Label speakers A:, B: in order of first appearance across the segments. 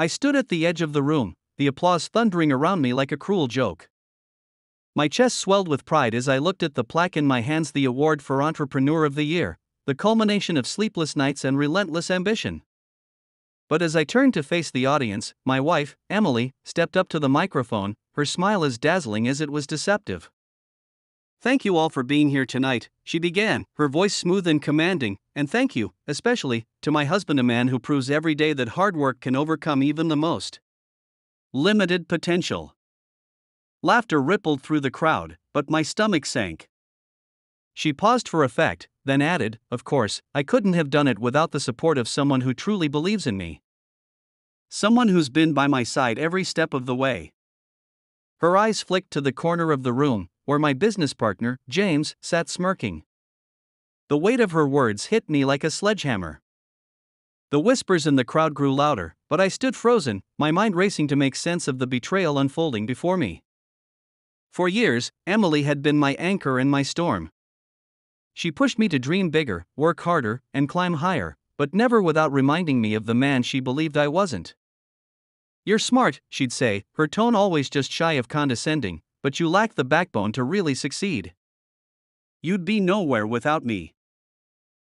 A: I stood at the edge of the room, the applause thundering around me like a cruel joke. My chest swelled with pride as I looked at the plaque in my hands, the award for Entrepreneur of the Year, the culmination of sleepless nights and relentless ambition. But as I turned to face the audience, my wife, Emily, stepped up to the microphone, her smile as dazzling as it was deceptive. "Thank you all for being here tonight," she began, her voice smooth and commanding, "and thank you, especially, to my husband, a man who proves every day that hard work can overcome even the most limited potential." Laughter rippled through the crowd, but my stomach sank. She paused for effect, then added, "Of course, I couldn't have done it without the support of someone who truly believes in me. Someone who's been by my side every step of the way." Her eyes flicked to the corner of the room, where my business partner, James, sat smirking. The weight of her words hit me like a sledgehammer. The whispers in the crowd grew louder, but I stood frozen, my mind racing to make sense of the betrayal unfolding before me. For years, Emily had been my anchor in my storm. She pushed me to dream bigger, work harder, and climb higher, but never without reminding me of the man she believed I wasn't. "You're smart," she'd say, her tone always just shy of condescending, "but you lack the backbone to really succeed. You'd be nowhere without me."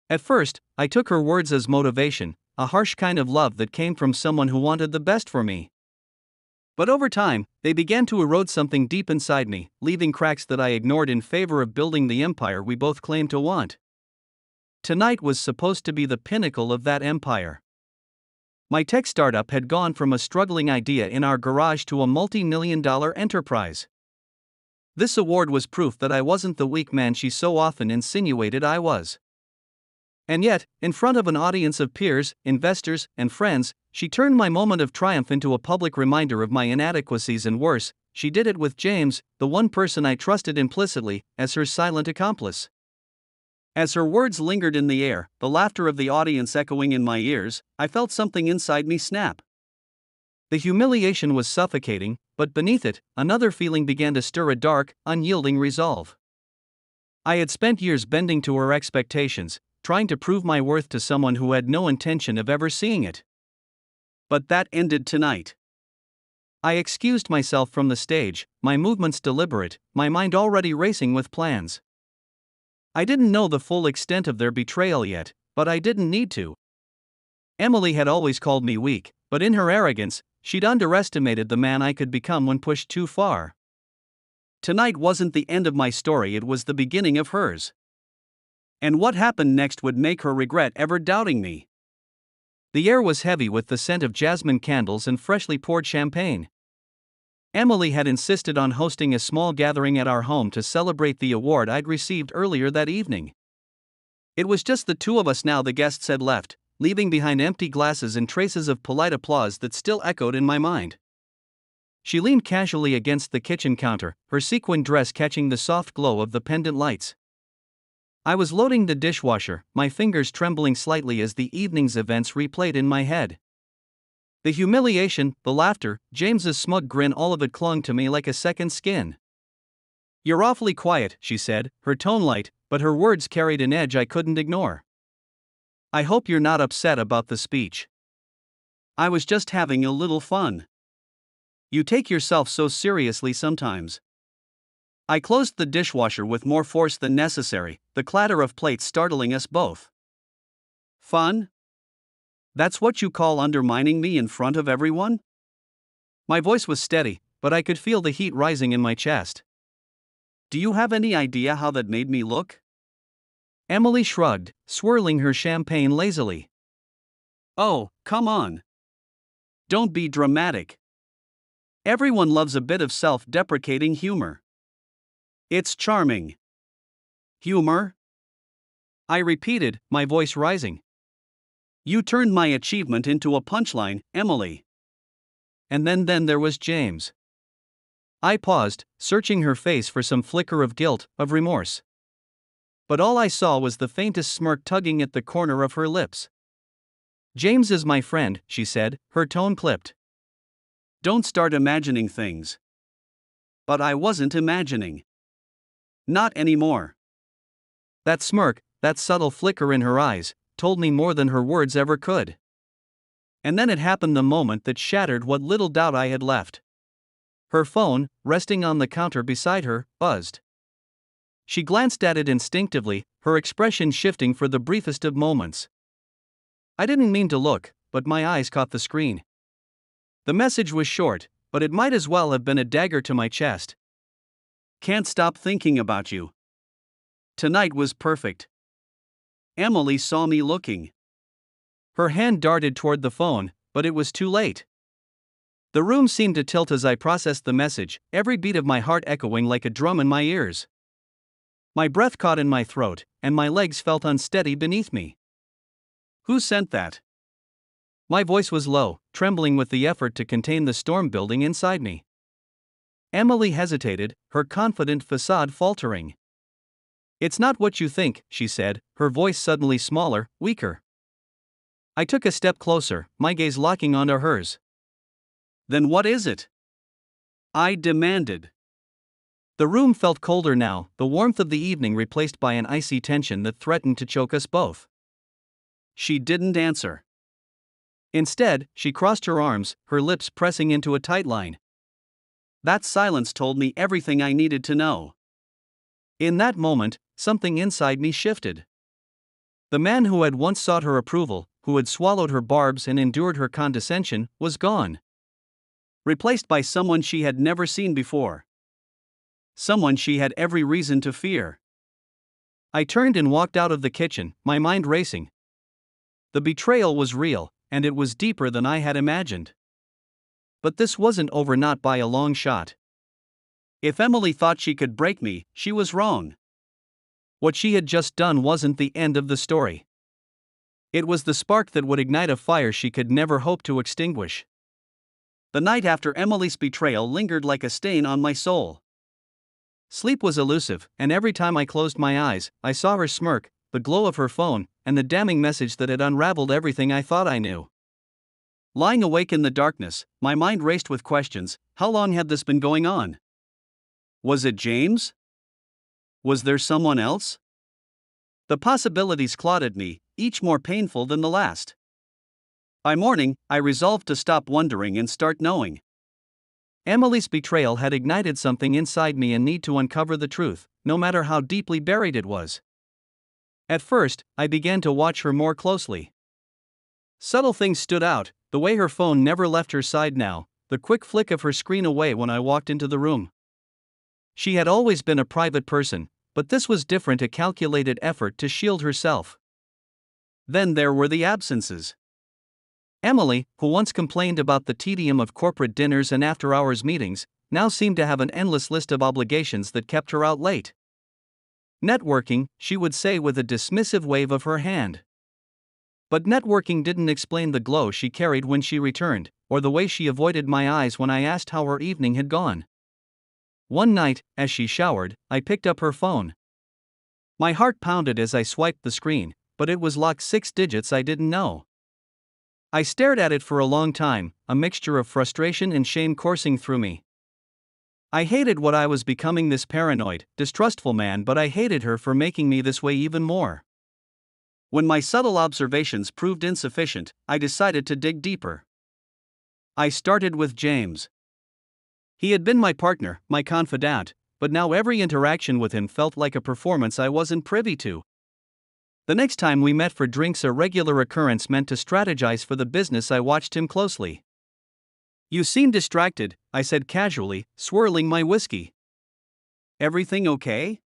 A: At first, I took her words as motivation, a harsh kind of love that came from someone who wanted the best for me. But over time, they began to erode something deep inside me, leaving cracks that I ignored in favor of building the empire we both claimed to want. Tonight was supposed to be the pinnacle of that empire. My tech startup had gone from a struggling idea in our garage to a multi-million-dollar enterprise. This award was proof that I wasn't the weak man she so often insinuated I was. And yet, in front of an audience of peers, investors, and friends, she turned my moment of triumph into a public reminder of my inadequacies, and worse, she did it with James, the one person I trusted implicitly, as her silent accomplice. As her words lingered in the air, the laughter of the audience echoing in my ears, I felt something inside me snap. The humiliation was suffocating, but beneath it, another feeling began to stir, a dark, unyielding resolve. I had spent years bending to her expectations, trying to prove my worth to someone who had no intention of ever seeing it. But that ended tonight. I excused myself from the stage, my movements deliberate, my mind already racing with plans. I didn't know the full extent of their betrayal yet, but I didn't need to. Emily had always called me weak, but in her arrogance, she'd underestimated the man I could become when pushed too far. Tonight wasn't the end of my story, it was the beginning of hers. And what happened next would make her regret ever doubting me. The air was heavy with the scent of jasmine candles and freshly poured champagne. Emily had insisted on hosting a small gathering at our home to celebrate the award I'd received earlier that evening. It was just the two of us now. The guests had left, leaving behind empty glasses and traces of polite applause that still echoed in my mind. She leaned casually against the kitchen counter, her sequin dress catching the soft glow of the pendant lights. I was loading the dishwasher, my fingers trembling slightly as the evening's events replayed in my head. The humiliation, the laughter, James's smug grin, all of it clung to me like a second skin. "You're awfully quiet," she said, her tone light, but her words carried an edge I couldn't ignore. "I hope you're not upset about the speech. I was just having a little fun. You take yourself so seriously sometimes." I closed the dishwasher with more force than necessary, the clatter of plates startling us both. "Fun? That's what you call undermining me in front of everyone?" My voice was steady, but I could feel the heat rising in my chest. "Do you have any idea how that made me look?" Emily shrugged, swirling her champagne lazily. "Oh, come on. Don't be dramatic. Everyone loves a bit of self-deprecating humor. It's charming." "Humor?" I repeated, my voice rising. "You turned my achievement into a punchline, Emily." And then there was James. I paused, searching her face for some flicker of guilt, of remorse. But all I saw was the faintest smirk tugging at the corner of her lips. "James is my friend," she said, her tone clipped. "Don't start imagining things." But I wasn't imagining. Not anymore. That smirk, that subtle flicker in her eyes, told me more than her words ever could. And then it happened, the moment that shattered what little doubt I had left. Her phone, resting on the counter beside her, buzzed. She glanced at it instinctively, her expression shifting for the briefest of moments. I didn't mean to look, but my eyes caught the screen. The message was short, but it might as well have been a dagger to my chest. Can't stop thinking about you. Tonight was perfect. Emily saw me looking. Her hand darted toward the phone, but it was too late. The room seemed to tilt as I processed the message, every beat of my heart echoing like a drum in my ears. My breath caught in my throat, and my legs felt unsteady beneath me. Who sent that? My voice was low, trembling with the effort to contain the storm building inside me. Emily hesitated, her confident facade faltering. It's not what you think, she said, her voice suddenly smaller, weaker. I took a step closer, my gaze locking onto hers. Then what is it? I demanded. The room felt colder now, the warmth of the evening replaced by an icy tension that threatened to choke us both. She didn't answer. Instead, she crossed her arms, her lips pressing into a tight line. That silence told me everything I needed to know. In that moment, something inside me shifted. The man who had once sought her approval, who had swallowed her barbs and endured her condescension, was gone. Replaced by someone she had never seen before. Someone she had every reason to fear. I turned and walked out of the kitchen, my mind racing. The betrayal was real, and it was deeper than I had imagined. But this wasn't over, not by a long shot. If Emily thought she could break me, she was wrong. What she had just done wasn't the end of the story. It was the spark that would ignite a fire she could never hope to extinguish. The night after Emily's betrayal lingered like a stain on my soul. Sleep was elusive, and every time I closed my eyes, I saw her smirk, the glow of her phone, and the damning message that had unraveled everything I thought I knew. Lying awake in the darkness, my mind raced with questions. How long had this been going on? Was it James? Was there someone else? The possibilities clawed at me, each more painful than the last. By morning, I resolved to stop wondering and start knowing. Emily's betrayal had ignited something inside me and need to uncover the truth, no matter how deeply buried it was. At first, I began to watch her more closely. Subtle things stood out, the way her phone never left her side now, the quick flick of her screen away when I walked into the room. She had always been a private person, but this was different, a calculated effort to shield herself. Then there were the absences. Emily, who once complained about the tedium of corporate dinners and after-hours meetings, now seemed to have an endless list of obligations that kept her out late. Networking, she would say with a dismissive wave of her hand. But networking didn't explain the glow she carried when she returned, or the way she avoided my eyes when I asked how her evening had gone. One night, as she showered, I picked up her phone. My heart pounded as I swiped the screen, but it was locked 6 digits I didn't know. I stared at it for a long time, a mixture of frustration and shame coursing through me. I hated what I was becoming, this paranoid, distrustful man, but I hated her for making me this way even more. When my subtle observations proved insufficient, I decided to dig deeper. I started with James. He had been my partner, my confidant, but now every interaction with him felt like a performance I wasn't privy to. The next time we met for drinks, a regular occurrence meant to strategize for the business. I watched him closely. You seem distracted, I said casually, swirling my whiskey. Everything okay?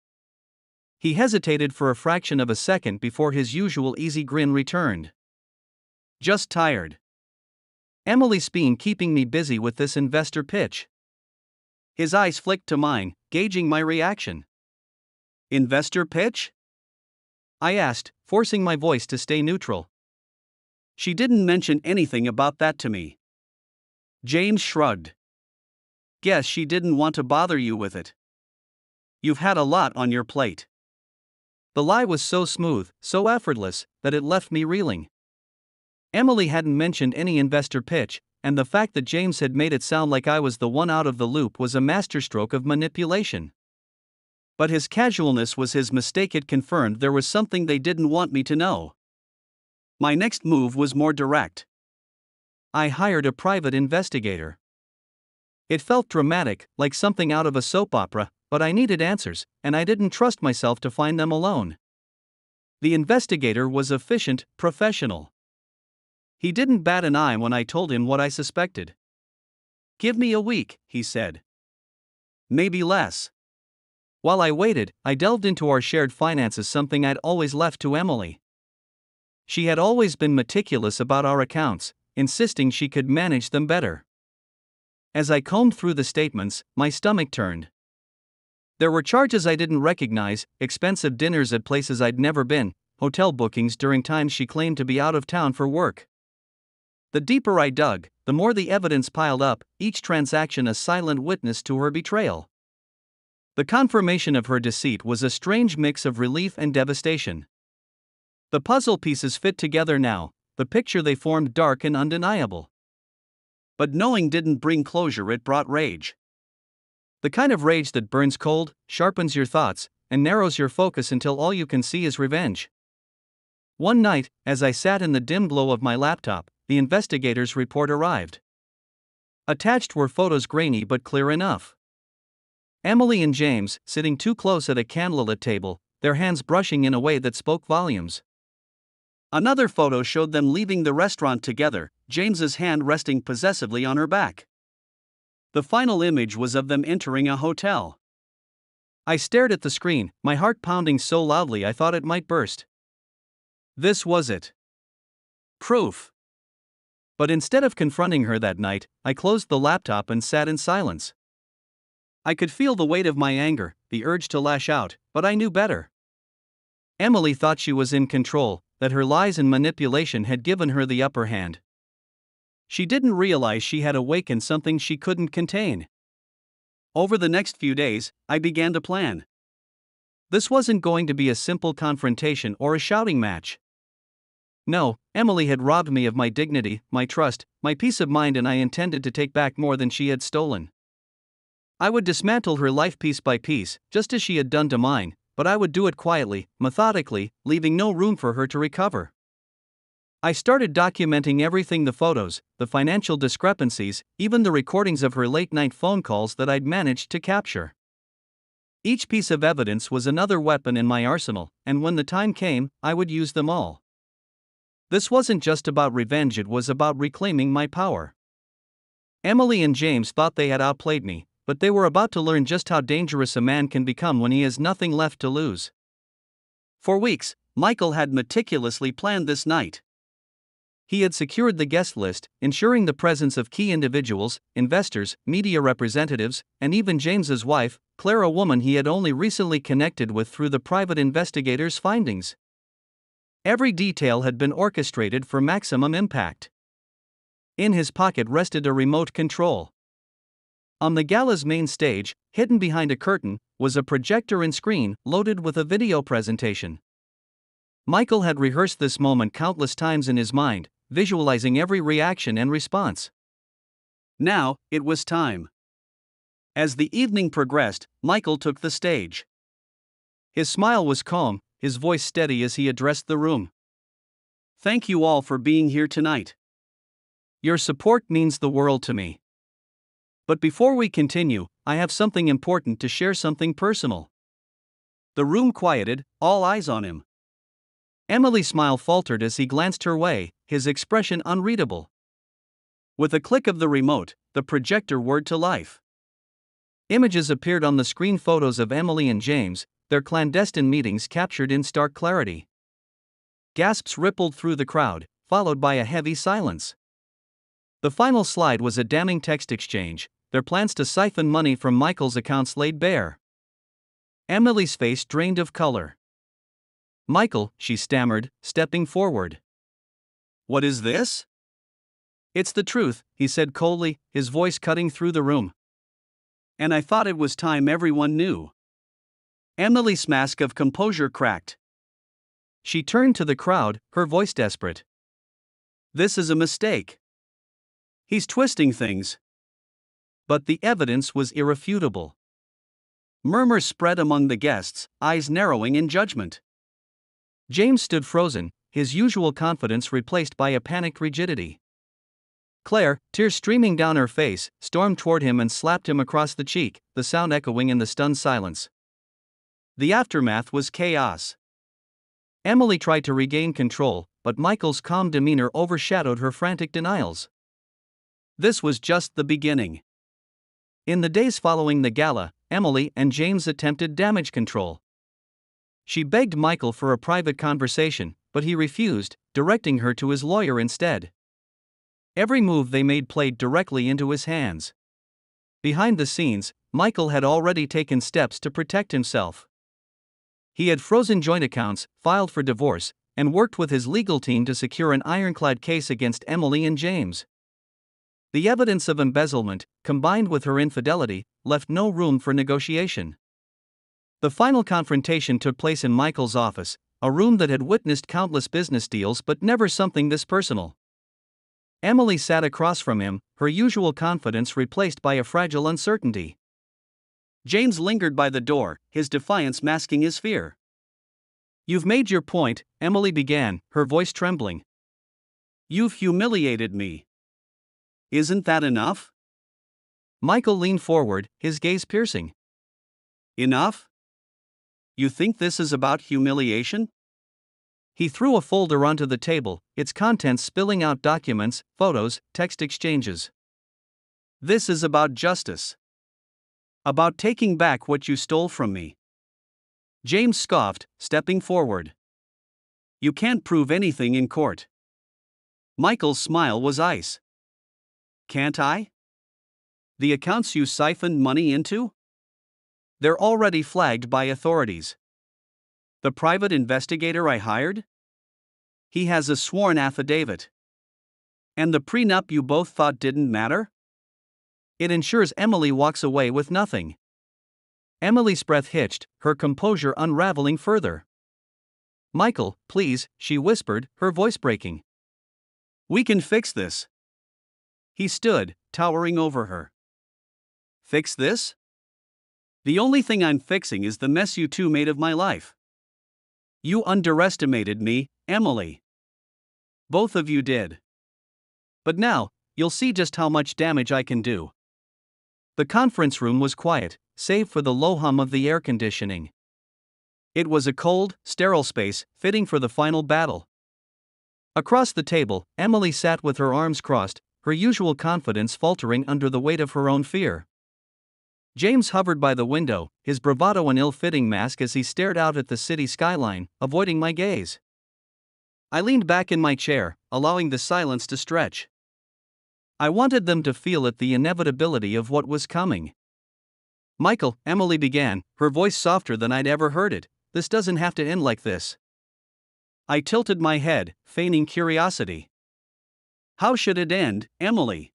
A: He hesitated for a fraction of a second before his usual easy grin returned. Just tired. Emily's been keeping me busy with this investor pitch. His eyes flicked to mine, gauging my reaction. Investor pitch? I asked, forcing my voice to stay neutral. She didn't mention anything about that to me. James shrugged. Guess she didn't want to bother you with it. You've had a lot on your plate. The lie was so smooth, so effortless, that it left me reeling. Emily hadn't mentioned any investor pitch, and the fact that James had made it sound like I was the one out of the loop was a masterstroke of manipulation. But his casualness was his mistake. It confirmed there was something they didn't want me to know. My next move was more direct. I hired a private investigator. It felt dramatic, like something out of a soap opera, but I needed answers, and I didn't trust myself to find them alone. The investigator was efficient, professional. He didn't bat an eye when I told him what I suspected. "Give me a week," he said. "Maybe less." While I waited, I delved into our shared finances, something I'd always left to Emily. She had always been meticulous about our accounts, insisting she could manage them better. As I combed through the statements, my stomach turned. There were charges I didn't recognize, expensive dinners at places I'd never been, hotel bookings during times she claimed to be out of town for work. The deeper I dug, the more the evidence piled up, each transaction a silent witness to her betrayal. The confirmation of her deceit was a strange mix of relief and devastation. The puzzle pieces fit together now, the picture they formed dark and undeniable. But knowing didn't bring closure, it brought rage. The kind of rage that burns cold, sharpens your thoughts, and narrows your focus until all you can see is revenge. One night, as I sat in the dim glow of my laptop, the investigator's report arrived. Attached were photos, grainy but clear enough. Emily and James, sitting too close at a candlelit table, their hands brushing in a way that spoke volumes. Another photo showed them leaving the restaurant together, James's hand resting possessively on her back. The final image was of them entering a hotel. I stared at the screen, my heart pounding so loudly I thought it might burst. This was it. Proof. But instead of confronting her that night, I closed the laptop and sat in silence. I could feel the weight of my anger, the urge to lash out, but I knew better. Emily thought she was in control, that her lies and manipulation had given her the upper hand. She didn't realize she had awakened something she couldn't contain. Over the next few days, I began to plan. This wasn't going to be a simple confrontation or a shouting match. No, Emily had robbed me of my dignity, my trust, my peace of mind, and I intended to take back more than she had stolen. I would dismantle her life piece by piece, just as she had done to mine, but I would do it quietly, methodically, leaving no room for her to recover. I started documenting everything: the photos, the financial discrepancies, even the recordings of her late-night phone calls that I'd managed to capture. Each piece of evidence was another weapon in my arsenal, and when the time came, I would use them all. This wasn't just about revenge, it was about reclaiming my power. Emily and James thought they had outplayed me, but they were about to learn just how dangerous a man can become when he has nothing left to lose. For weeks, Michael had meticulously planned this night. He had secured the guest list, ensuring the presence of key individuals, investors, media representatives, and even James's wife, Claire, a woman he had only recently connected with through the private investigator's findings. Every detail had been orchestrated for maximum impact. In his pocket rested a remote control. On the gala's main stage, hidden behind a curtain, was a projector and screen loaded with a video presentation. Michael had rehearsed this moment countless times in his mind, visualizing every reaction and response. Now, it was time. As the evening progressed, Michael took the stage. His smile was calm, his voice steady as he addressed the room. "Thank you all for being here tonight. Your support means the world to me. But before we continue, I have something important to share, something personal." The room quieted, all eyes on him. Emily's smile faltered as he glanced her way, his expression unreadable. With a click of the remote, the projector whirred to life. Images appeared on the screen, photos of Emily and James, their clandestine meetings captured in stark clarity. Gasps rippled through the crowd, followed by a heavy silence. The final slide was a damning text exchange, their plans to siphon money from Michael's accounts laid bare. Emily's face drained of color. "Michael," she stammered, stepping forward. "What is this?" "It's the truth," he said coldly, his voice cutting through the room. "And I thought it was time everyone knew." Emily's mask of composure cracked. She turned to the crowd, her voice desperate. "This is a mistake. He's twisting things." But the evidence was irrefutable. Murmurs spread among the guests, eyes narrowing in judgment. James stood frozen, his usual confidence replaced by a panicked rigidity. Claire, tears streaming down her face, stormed toward him and slapped him across the cheek, the sound echoing in the stunned silence. The aftermath was chaos. Emily tried to regain control, but Michael's calm demeanor overshadowed her frantic denials. This was just the beginning. In the days following the gala, Emily and James attempted damage control. She begged Michael for a private conversation, but he refused, directing her to his lawyer instead. Every move they made played directly into his hands. Behind the scenes, Michael had already taken steps to protect himself. He had frozen joint accounts, filed for divorce, and worked with his legal team to secure an ironclad case against Emily and James. The evidence of embezzlement, combined with her infidelity, left no room for negotiation. The final confrontation took place in Michael's office, a room that had witnessed countless business deals but never something this personal. Emily sat across from him, her usual confidence replaced by a fragile uncertainty. James lingered by the door, his defiance masking his fear. "You've made your point," Emily began, her voice trembling. "You've humiliated me. Isn't that enough?" Michael leaned forward, his gaze piercing. "Enough? You think this is about humiliation?" He threw a folder onto the table, its contents spilling out documents, photos, text exchanges. "This is about justice. About taking back what you stole from me." James scoffed, stepping forward. "You can't prove anything in court." Michael's smile was ice. "Can't I? The accounts you siphoned money into? They're already flagged by authorities. The private investigator I hired? He has a sworn affidavit. And the prenup you both thought didn't matter? It ensures Emily walks away with nothing." Emily's breath hitched, her composure unraveling further. "Michael, please," she whispered, her voice breaking. "We can fix this." He stood, towering over her. "Fix this? The only thing I'm fixing is the mess you two made of my life. You underestimated me, Emily. Both of you did. But now, you'll see just how much damage I can do." The conference room was quiet, save for the low hum of the air conditioning. It was a cold, sterile space, fitting for the final battle. Across the table, Emily sat with her arms crossed, her usual confidence faltering under the weight of her own fear. James hovered by the window, his bravado an ill-fitting mask as he stared out at the city skyline, avoiding my gaze. I leaned back in my chair, allowing the silence to stretch. I wanted them to feel it, the inevitability of what was coming. "Michael," Emily began, her voice softer than I'd ever heard it, "this doesn't have to end like this." I tilted my head, feigning curiosity. "How should it end, Emily?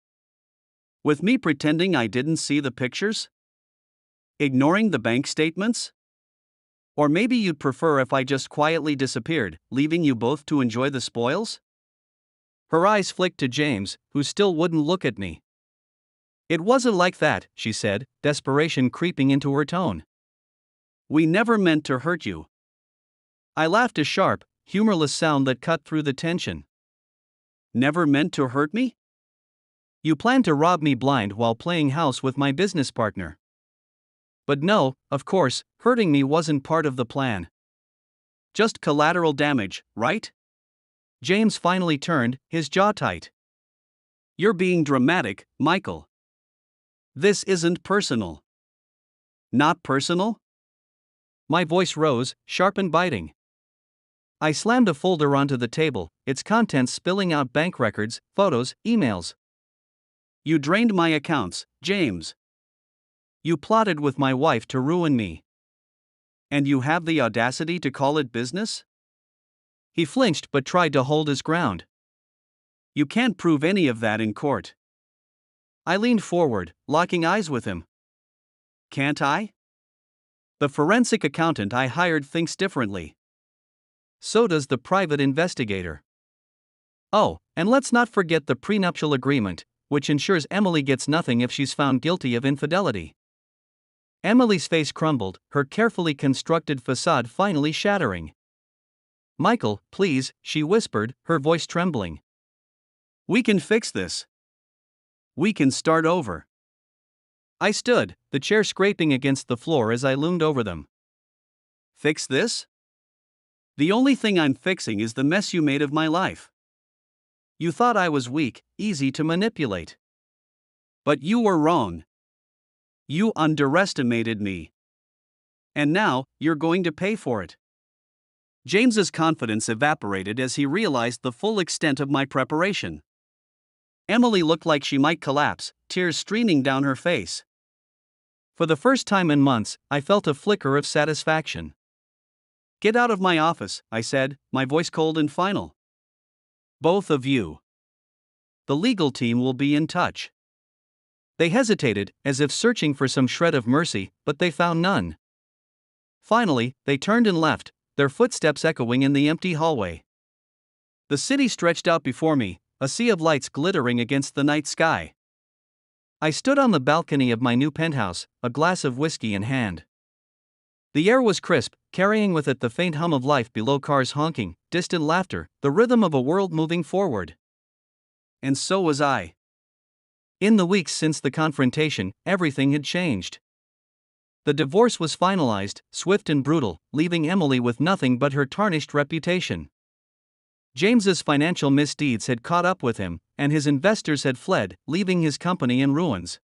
A: With me pretending I didn't see the pictures? Ignoring the bank statements? Or maybe you'd prefer if I just quietly disappeared, leaving you both to enjoy the spoils?" Her eyes flicked to James, who still wouldn't look at me. "It wasn't like that," she said, desperation creeping into her tone. "We never meant to hurt you." I laughed, a sharp, humorless sound that cut through the tension. "Never meant to hurt me? You planned to rob me blind while playing house with my business partner. But no, of course, hurting me wasn't part of the plan. Just collateral damage, right?" James finally turned, his jaw tight. "You're being dramatic, Michael. This isn't personal." "Not personal?" My voice rose, sharp and biting. I slammed a folder onto the table, its contents spilling out bank records, photos, emails. "You drained my accounts, James. You plotted with my wife to ruin me. And you have the audacity to call it business?" He flinched but tried to hold his ground. "You can't prove any of that in court." I leaned forward, locking eyes with him. "Can't I? The forensic accountant I hired thinks differently. So does the private investigator. Oh, and let's not forget the prenuptial agreement, which ensures Emily gets nothing if she's found guilty of infidelity." Emily's face crumbled, her carefully constructed facade finally shattering. "Michael, please," she whispered, her voice trembling. "We can fix this. We can start over. I stood, the chair scraping against the floor as I loomed over them. Fix this? The only thing I'm fixing is the mess you made of my life. You thought I was weak, easy to manipulate. But you were wrong. You underestimated me. And now, you're going to pay for it. James's confidence evaporated as he realized the full extent of my preparation. Emily looked like she might collapse, tears streaming down her face. For the first time in months, I felt a flicker of satisfaction. Get out of my office, I said, my voice cold and final. Both of you. The legal team will be in touch. They hesitated, as if searching for some shred of mercy, but they found none. Finally, they turned and left, their footsteps echoing in the empty hallway. The city stretched out before me, a sea of lights glittering against the night sky. I stood on the balcony of my new penthouse, a glass of whiskey in hand. The air was crisp, carrying with it the faint hum of life below, cars honking, distant laughter, the rhythm of a world moving forward. And so was I. In the weeks since the confrontation, everything had changed. The divorce was finalized, swift and brutal, leaving Emily with nothing but her tarnished reputation. James's financial misdeeds had caught up with him, and his investors had fled, leaving his company in ruins.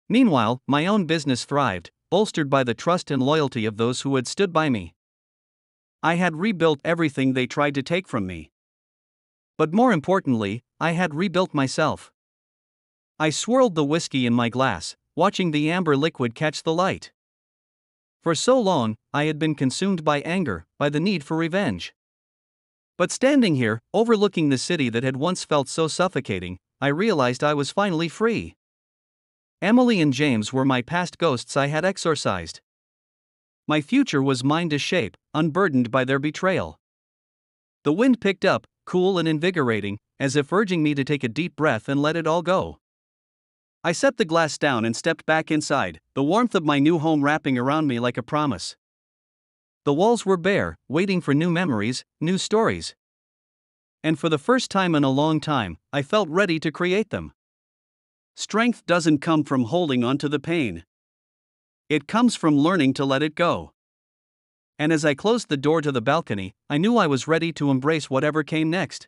A: Meanwhile, my own business thrived, bolstered by the trust and loyalty of those who had stood by me. I had rebuilt everything they tried to take from me. But more importantly, I had rebuilt myself. I swirled the whiskey in my glass, watching the amber liquid catch the light. For so long, I had been consumed by anger, by the need for revenge. But standing here, overlooking the city that had once felt so suffocating, I realized I was finally free. Emily and James were my past ghosts I had exorcised. My future was mine to shape, unburdened by their betrayal. The wind picked up, cool and invigorating, as if urging me to take a deep breath and let it all go. I set the glass down and stepped back inside, the warmth of my new home wrapping around me like a promise. The walls were bare, waiting for new memories, new stories. And for the first time in a long time, I felt ready to create them. Strength doesn't come from holding on to the pain. It comes from learning to let it go. And as I closed the door to the balcony, I knew I was ready to embrace whatever came next.